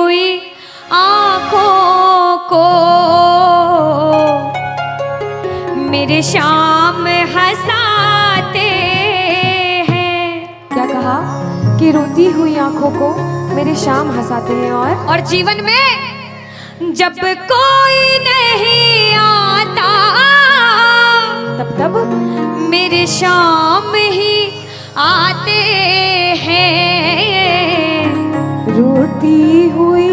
हुई आंखों को मेरे शाम हंसाते हैं। क्या कहा कि रोती हुई आंखों को मेरे शाम हंसाते हैं। और जीवन में जब कोई नहीं आता तब मेरे शाम ही आते हैं। रोती हुई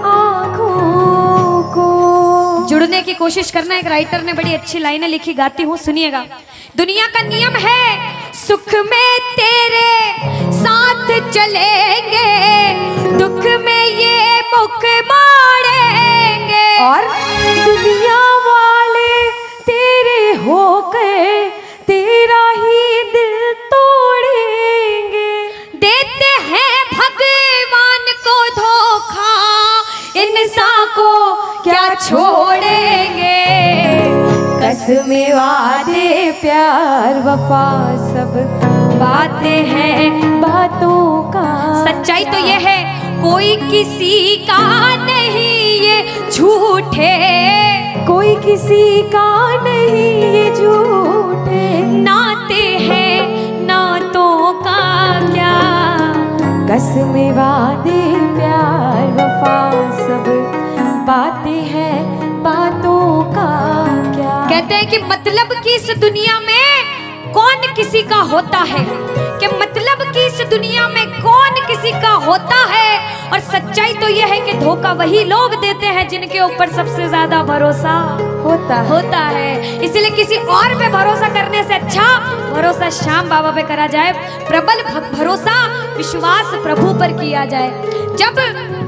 आंखों को। जुड़ने की कोशिश करना। एक राइटर ने बड़ी अच्छी लाइनें लिखी, गाती हूँ, सुनिएगा। दुनिया का नियम है सुख में तेरे साथ चलेंगे, दुख में ये मुख मोड़ेंगे। और दुनिया वाले तेरे होकर तेरा ही दिल तोड़ेंगे। देते हैं भगवान को धोखा, इंसान को क्या छोड़ेंगे। कसमें वादे प्यार वफा सब बातें हैं बातों का। सच्चाई तो ये है कोई किसी का नहीं ये झूठे, कोई किसी का नहीं ये झूठे। नाते हैं नातों का क्या। कसमें वादे प्यार वफा सब बातें हैं बातों का क्या। कहते हैं कि मतलब की इस दुनिया में कौन किसी का होता है, कि मतलब कि इस दुनिया में कौन किसी का होता है। और सच्चाई तो यह है कि धोखा वही लोग देते हैं जिनके ऊपर सबसे ज्यादा भरोसा होता है। इसलिए किसी और पे भरोसा करने से अच्छा भरोसा श्याम बाबा पे करा जाए। प्रबल भरोसा विश्वास प्रभु पर किया जाए। जब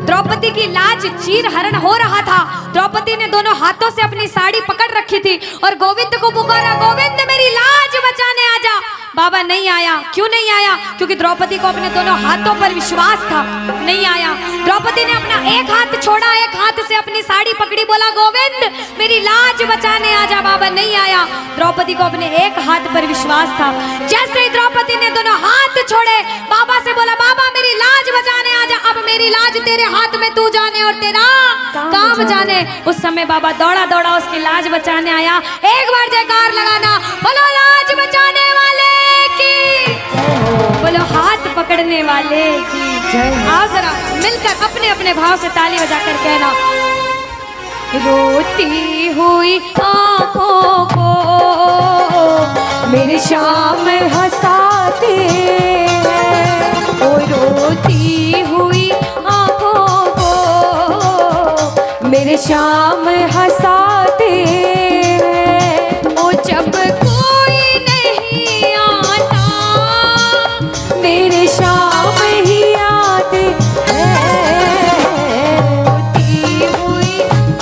द्रौपदी की लाज चीर हरण हो रहा था, द्रौपदी ने दोनों हाथों से अपनी साड़ी पकड़ रखी थी और गोविंद को पुकारा, गोविंद मेरी लाज बचाने आजा। बाबा नहीं आया। क्यों नहीं आया? क्योंकि द्रौपदी को अपने दोनों हाथों पर विश्वास था। नहीं आया। द्रौपदी ने अपना एक हाथ छोड़ा, एक हाथ से अपनी साड़ी पकड़ी, बोला गोविंद मेरी लाज बचाने आजा। बाबा नहीं आया। द्रौपदी को अपने एक हाथ पर विश्वास था। जैसे ही द्रौपदी ने दोनों हाथ छोड़े, बाबा से बोला बाबा मेरी लाज बचाने आजा। अब मेरी लाज तेरे हाथ में, तू जाने और तेरा काम जाने। उस समय बाबा दौड़ा दौड़ा उसकी लाज बचाने आया। एक बार जयकार लगाना, बोलो लाज बचाने वाले की, बोलो हाथ पकड़ने वाले की जय। आओ जरा मिलकर अपने अपने भाव से ताली बजाकर कहना, रोती हुई आंखों को मेरे शाम हंसाते हैं। ओ रोती हुई आंखों को मेरे शाम हंसाते हैं। ओ जब कोई नहीं आता मेरे शाम ही आते हैं। रोती हुई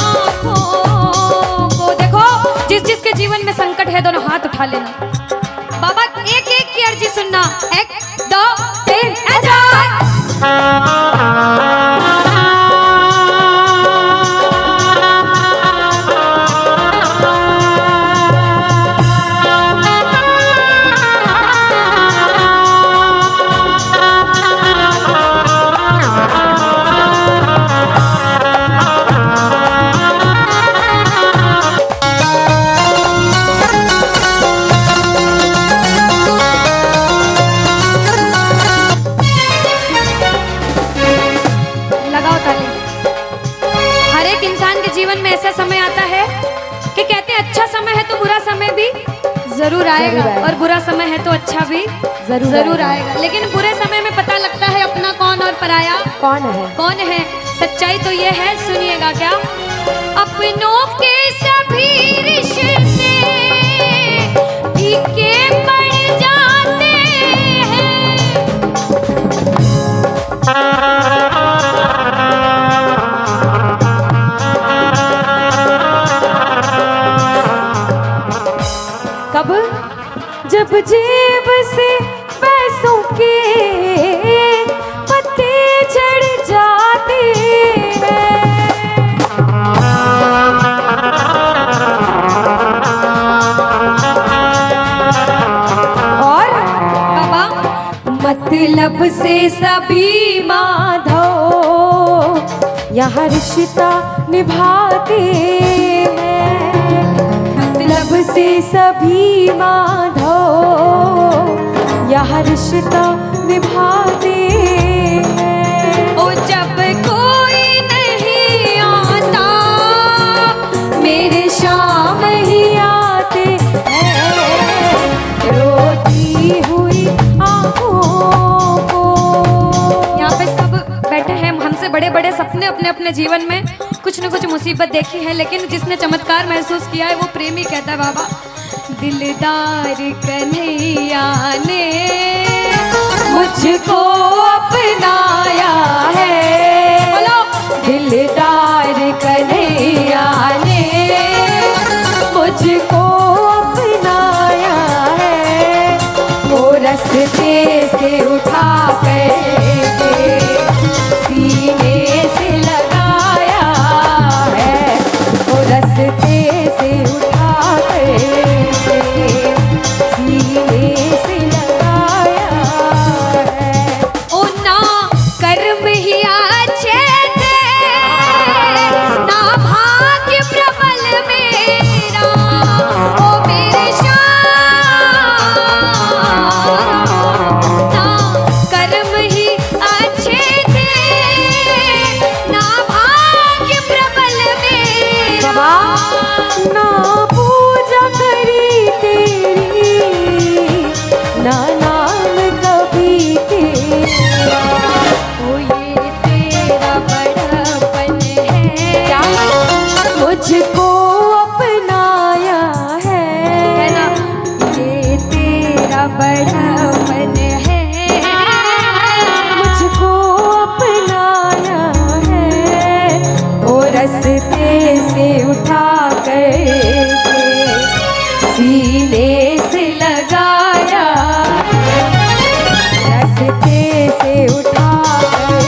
आंखों को। देखो जिस जिसके जीवन में संकट है दोनों हाथ उठा लेना। बाबा एक एक की अर्जी सुनना। 1 2 3 जीवन में ऐसा समय आता है कि कहते हैं अच्छा समय है तो बुरा समय भी जरूर आएगा, और बुरा समय है तो अच्छा भी जरूर आएगा। लेकिन बुरे समय में पता लगता है अपना कौन और पराया कौन है। सच्चाई तो ये है, सुनिएगा क्या, अपनों के सभी रिश्ते फीके पड़ जाते हैं। कब? जब जेब से पैसों के पत्ते झड़ जाते हैं। और बाबा मतलब से सभी माधव यहाँ रिश्ता निभाते हैं, मतलब से सभी माधो यहाँ रिश्ता निभाते हैं। ओ जब कोई नहीं आता मेरे शाम ही आते हैं, रोती हुई आँखों को। यहाँ पे सब बैठे हैं, हमसे बड़े बड़े सपने अपने अपने जीवन में कुछ न कुछ मुसीबत देखी है, लेकिन जिसने चमत्कार महसूस किया है वो प्रेमी कहता है बाबा, दिलदार कन्हैया ने मुझको अपनाया है, बोलो दिलदार कन्हैया ने मुझको अपनाया है, वो रस्ते से उठा कर सीने से लगाया है, वो रस्ते से उठा कर सीने से लगाया है। ओ ना कर्म ही अच्छे थे, ना भाग्य प्रबल मेरा, ओ मेरे श्याम, ना कर्म ही अच्छे थे, ना भाग्य प्रबल मेरा। बाबा ना पूजा करी तेरी, ना नाम कभी तेरा, ओ ये तेरा बड़पन है, क्या मुझको अपनाया है, कहना ये तेरा बड़पन है, मुझको अपनाया है, वो रस्ते से उठा कर सीने से लगाया, रस्ते से उठा कर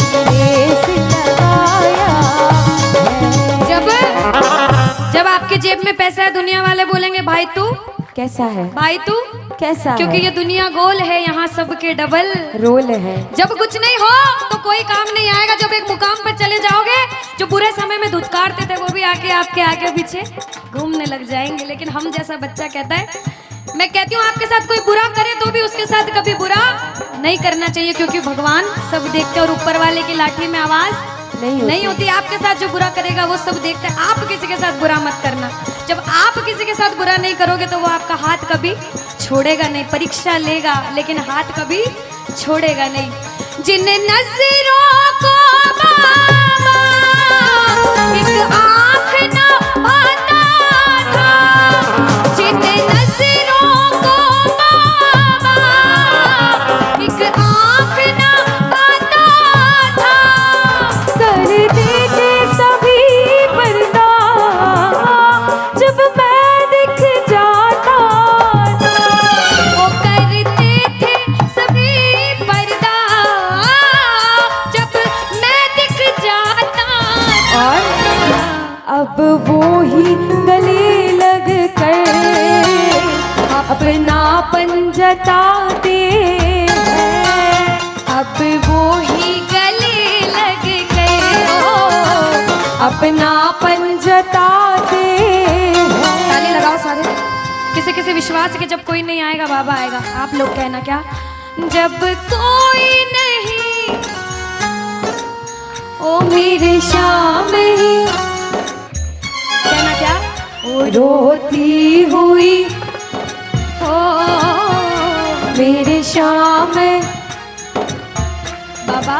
सीने से लगाया है। जब आपके जेब में पैसा है दुनिया वाले बोलेंगे भाई तू, कैसा है, भाई तू, कैसा क्योंकि है? ये दुनिया गोल है, यहाँ सबके डबल रोल है। जब कुछ नहीं हो तो कोई काम नहीं आएगा, जब एक मुकाम पर चले जाओगे जो बुरे समय में धुतकारते थे वो भी आके आपके आगे पीछे घूमने लग जाएंगे। लेकिन हम जैसा बच्चा कहता है, मैं कहती हूँ आपके साथ कोई बुरा करे तो भी उसके साथ कभी बुरा नहीं करना चाहिए, क्योंकि भगवान सब देखते हैं और ऊपर वाले की लाठी में आवाज नहीं होती। आपके साथ जो बुरा करेगा वो सब देखते हैं, आप किसी के साथ बुरा मत करना। जब आप किसी के साथ बुरा नहीं करोगे तो वो आपका हाथ कभी छोड़ेगा नहीं, परीक्षा लेगा लेकिन हाथ कभी छोड़ेगा नहीं। जिन नजरों को बाबा एक आँख न पाता था, जिन नजरों को बाबा एक आँख न पाता था, कर देते सभी पर्दा जब मैं दिख जाता था, वो करते थे सभी पर्दा जब मैं दिख जाता था। और अब वो ही गले लग कर अपनापन जताते हैं, अब वो ही गले लग गए, अपनापन जताते हैं। ताली लगाओ सारे। किसी किसी विश्वास के जब कोई नहीं आएगा बाबा आएगा। आप लोग कहना क्या, जब कोई नहीं ओ मेरे शाम ही, कहना क्या, ओ रोती हुई हो मेरे शाम, बाबा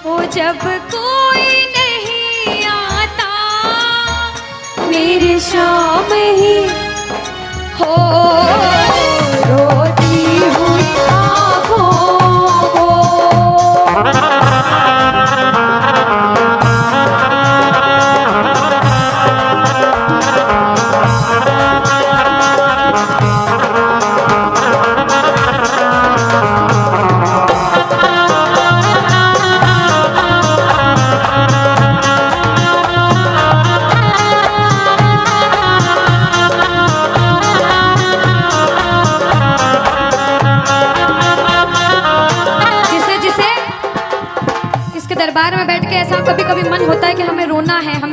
हो जब कोई नहीं आता मेरे शाम ही हो, रोती हुई आँखों को। दरबार में बैठ के ऐसा कभी कभी मन होता है कि हमें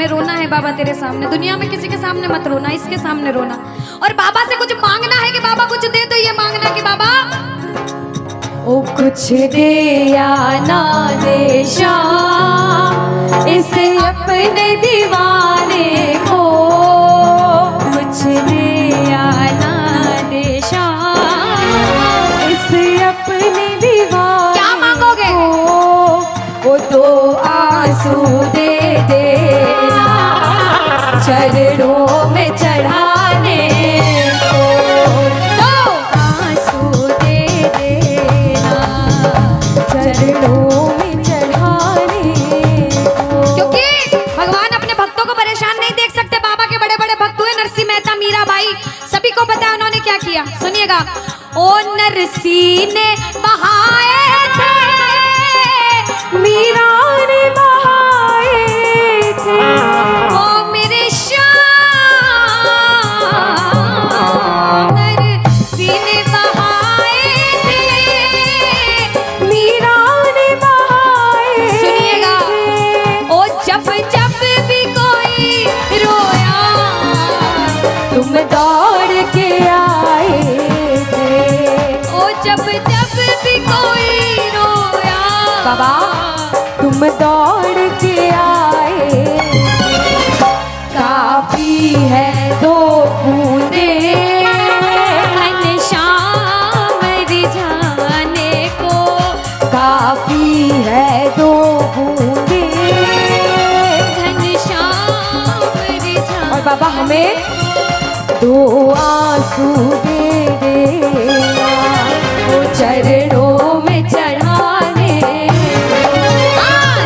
रोना है बाबा तेरे सामने। दुनिया में किसी के सामने मत रोना, इसके सामने रोना। और बाबा से कुछ मांगना है कि बाबा कुछ दे, तो ये मांगना कि बाबा ओ कुछ दे या ना दे श्याम इस अपने दीवाने को, कुछ दे या ना दे श्याम इस अपने दीवाने क्या मांगोगे? वो तो आंसू दे देना चरणों में चढ़ाने को, तो आंसू दे देना चरणों में चढ़ाने को। क्योंकि भगवान अपने भक्तों को परेशान नहीं देख सकते। बाबा के बड़े बड़े भक्त हुए नरसिंह मेहता, मीराबाई, सभी को पता है उन्होंने क्या किया। सुनिएगा। ओ नरसिंह ने बहाए थे, मीरा ने बहाए थे, ओ मेरे श्याम नरसिंह ने बहाए थे, मीरा ने बहाए। सुनिएगा। ओ जब जब भी कोई रोया तुम दौड़ के आए थे, ओ जब जब भी कोई रोया बाबा तुम दौड़ के आए, काफी है दो बूंदे घनश्याम रिझाने को, काफी है दो बूंदे। घनश्याम रिझाने। और बाबा हमें दो आंसू दे देना वो चरणों में चढ़ाने,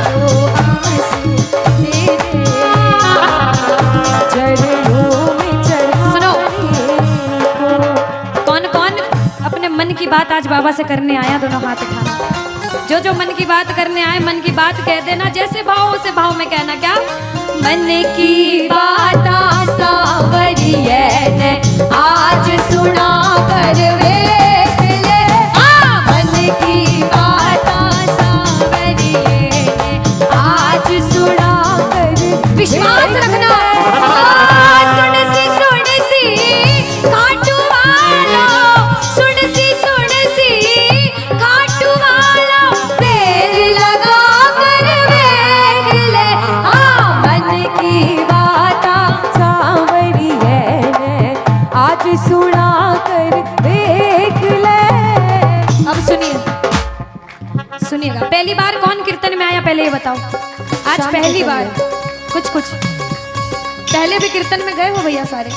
दो आंसू दे दे। चरणों में सुनो। चढ़ाने को। कौन कौन अपने मन की बात आज बाबा से करने आया? दोनों हाथ उठाना। जो जो मन की बात करने आए, मन की बात कह देना। जैसे भाव उसे भाव में कहना। क्या? मन की बात सावरिये ने आज सुना कर वेख ले। मन की बात सावरिये ने आज सुना कर। विश्वास रखना। सुन सी खाटू वाला, सुन सी खाटू वाला, देर लगा कर वेख ले। मन की बात सांवरिये ने आज सुना कर देख ले। अब सुनिएगा। पहली बार कौन कीर्तन में आया पहले ये बताओ। आज शाम पहली को बार। कुछ पहले भी कीर्तन में गए हो भैया सारे?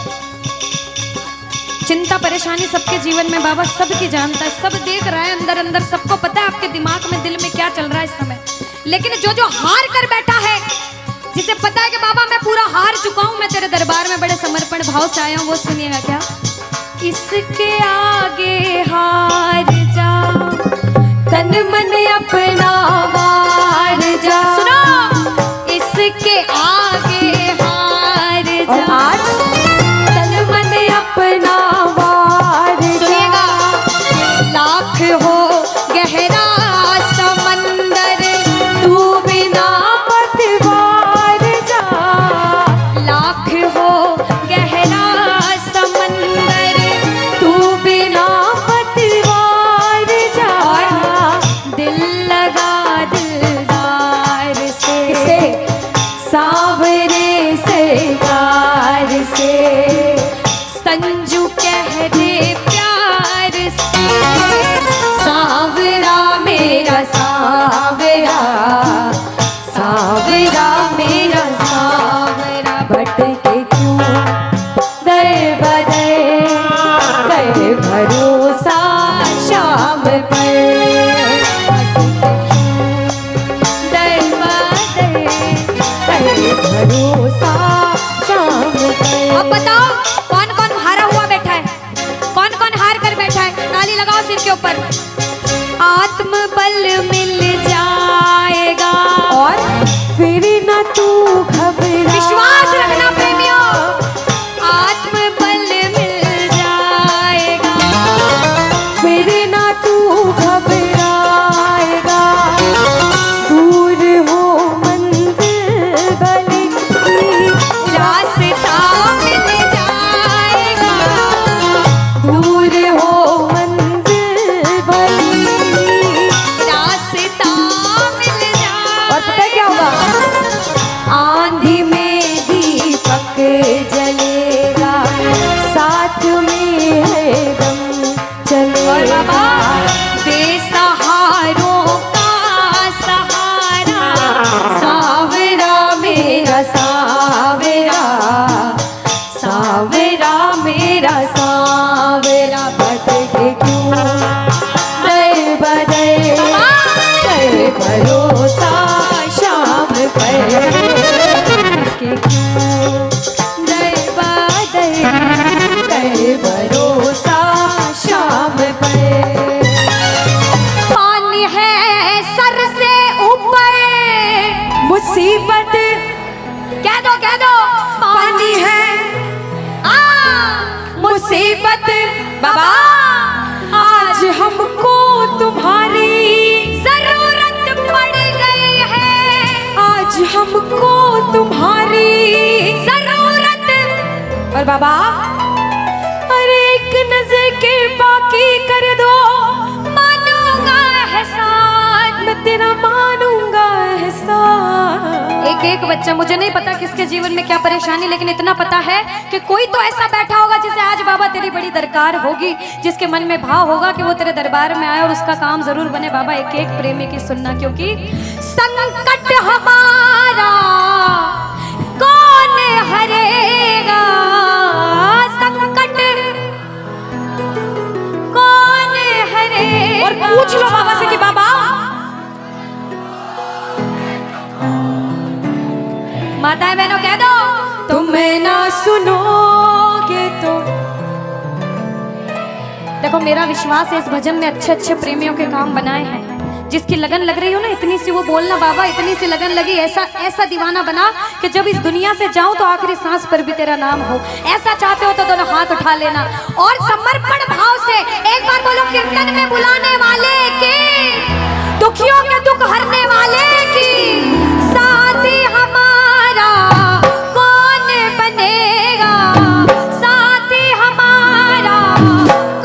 चिंता परेशानी सबके जीवन में बाबा सबकी जानता है, सब देख रहा है अंदर अंदर, सबको पता है आपके दिमाग में दिल में क्या चल रहा है इस समय। लेकिन जो जो हार कर बैठा है, जिसे पता है कि बाबा मैं पूरा हार चुका हूं, मैं तेरे दरबार में बड़े समर्पण भाव से आया हूं, वो सुनिएगा। क्या? इसके आगे हार जा, तन मन अपना वार जा। सुनो। इसके आगे हार और जा। आज तन मन अपना वार जा। सुनिएगा। लाख हो गहरा समंदर, तू बिना पतवार जा। लाख हो गहरा समंदर, तू बिना पतवार जा। दिल लगा दे मुसीबत कह दो पानी है, मुसीबत बाबा आज हमको तुम्हारी जरूरत पड़ गई है, आज हमको तुम्हारी जरूरत। और बाबा अरे एक नजर के बाकी कर दो, मानूंगा एहसान, मैं तेरा मानूंगा एहसान। एक बच्चा, मुझे नहीं पता किसके जीवन में क्या परेशानी, लेकिन इतना पता है कि कोई तो ऐसा बैठा होगा जिसे आज बाबा तेरी बड़ी दरकार होगी, जिसके मन में भाव होगा कि वो तेरे दरबार में आए और उसका काम जरूर बने। बाबा एक एक प्रेमी की सुनना, क्योंकि संकट हमारा कौन हरेगा, संकट कौन हरेगा। और पूछ लो बाबा से कि बाबा माताएं बहनों कह दो, तुम ना सुनोगे तो। देखो मेरा विश्वास है इस भजन में अच्छे अच्छे प्रेमियों के काम बनाए हैं। जिसकी लगन लग रही हो ना, इतनी सी वो बोलना बाबा, इतनी सी लगन लगी, ऐसा ऐसा दीवाना बना कि जब इस दुनिया से जाऊं तो आखिरी सांस पर भी तेरा नाम हो। ऐसा चाहते हो तो दोनों हाथ उठा लेना और समर्पण भाव से एक बार बोलो, कीर्तन में बुलाने वाले की, दुखियों के दुख हरने वाले की, साथी हमारा कौन बनेगा, साथी हमारा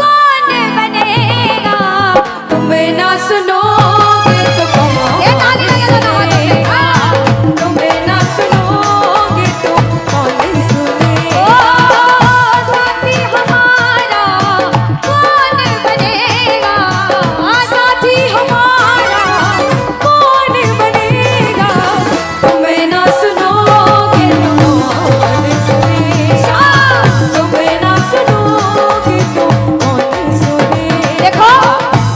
कौन बनेगा। तुम ना सुनोगे तो कौन ये ताली सुनेगा, तुम ना सुनोगे तो कौन सुनेगा। ओ साथी हमारा कौन बनेगा, साथी हमारा कौन बनेगा, तुम ना सुनोगे तो कौन सुनेगा, तुम ना सुनोगे तो कौन सुनेगा। देखो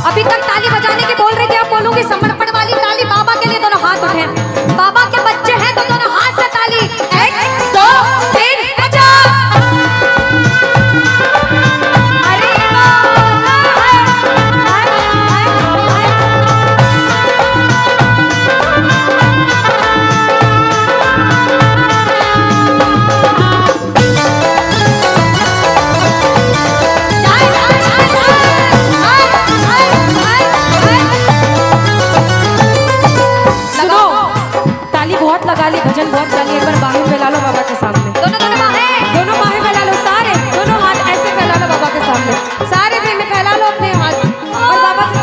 अभी तक ताली बजाने की बोल रही थी, अब बोलूंगी समर्पण वाली ताली। बाबा के लिए दोनों हाथ उठे, बाबा के बच्चे हैं तो दोनों हाथ से ताली, 1 2 3 बजा। अरे सुनो, ताली बहुत लगा ली, भजन बहुत गा ली, एक बार बाहें फैला लो बाबा के सामने। दोनों दोनों बाहें, दोनों बाहें फैला लो, सारे दोनों हाथ ऐसे फैला लो बाबा के सामने, सारे प्रेमी फैला लो अपने हाथ और बाबा से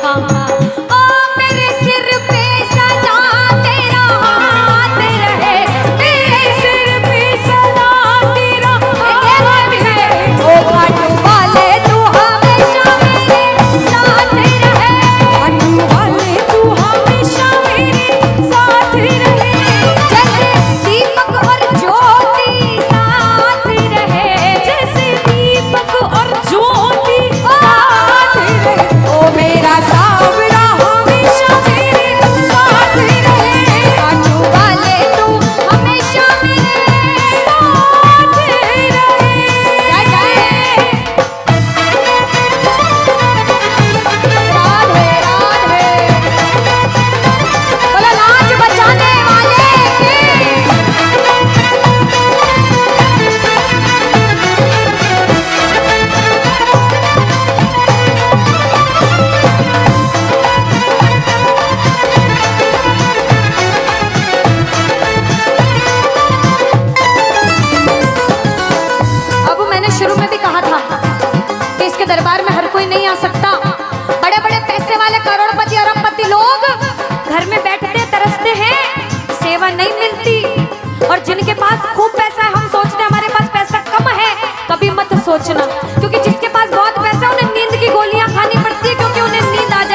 हाँ हाँ। ओ मेरे सिर पे सदा तेरा हाथ रहे, मेरे सिर पे सदा तेरा हाथ है, ओ खाटू वाले तू हमेशा मेरे साथ रहे, खाटू वाले तू हमेशा मेरे साथ रहे। जैसे दीपक और ज्योति साथ रहे, जैसे दीपक और ज्योति साथ रहे, ओ मेरा सावरा हमेशा मेरे साथ रहे। खाटू वाले तू हमेशा मेरे साथ रहे। जय जय राधे राधे। बोलो लाज बचाने वाले की। अब मैंने शुरू में भी कहा था कि इसके दरबार में हर कोई नहीं आ सकता। बड़े बड़े पैसे वाले करोड़पति अरबपति लोग घर में बैठते तरसते हैं, सेवा नहीं मिलती। और जिनके पास खूब पैसा है, हम सोचते हैं हमारे पास पैसा कम है, कभी मत सोचना